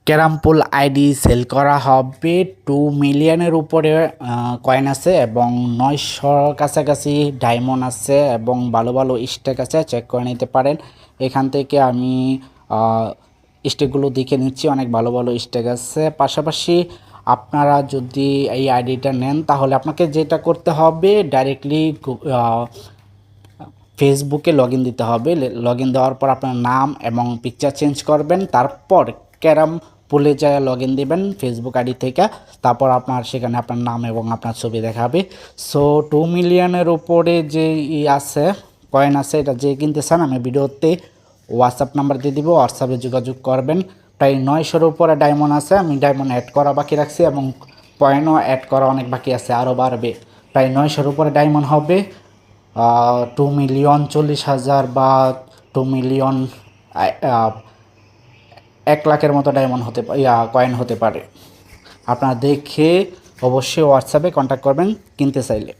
Carrom পুল ID sell করা হবে 2 মিলিয়নের উপরে কয়েন আছে এবং 900 কাছাকাছি ডায়মন্ড আছে এবং ভালো ভালো স্টেক আছে, চেক করে নিতে পারেন। এখান থেকে আমি স্টেকগুলো দেখে নিচ্ছি, অনেক ভালো ভালো স্টেক আছে। পাশাপাশি আপনারা যদি এই আইডিটা নেন তাহলে আপনাকে যেটা করতে হবে ডাইরেক্টলি ফেসবুকে লগ ইন দিতে হবে। লগ ইন দেওয়ার পর আপনার নাম এবং পিকচার চেঞ্জ করবেন, তারপর ক্যারাম পুলে যায় লগ ইন দেবেন ফেসবুক আইডি থেকে। তারপর আপনার সেখানে আপনার নাম এবং আপনার ছবি দেখাবে। সো 2 মিলিয়নের উপরে যে আছে কয়েন আছে, এটা যে কিনতে চান আমি ভিডিওতে হোয়াটসঅ্যাপ নাম্বার দিয়ে দিব, হোয়াটসঅ্যাপে যোগাযোগ করবেন। প্রায় 900-এর উপরে ডায়মন্ড আছে, আমি ডায়মন্ড অ্যাড করা বাকি রাখছি এবং কয়েনও অ্যাড করা অনেক বাকি আছে, আরও বাড়বে। প্রায় 900-এর উপরে ডায়মন্ড হবে। 2,40,000 বা 2 মিলিয়ন 1 লাখের মতো ডায়মন্ড হতে কয়েন হতে পারে। আপনারা দেখে অবশ্যই হোয়াটসঅ্যাপে কন্ট্যাক্ট করবেন কিনতে চাইলে।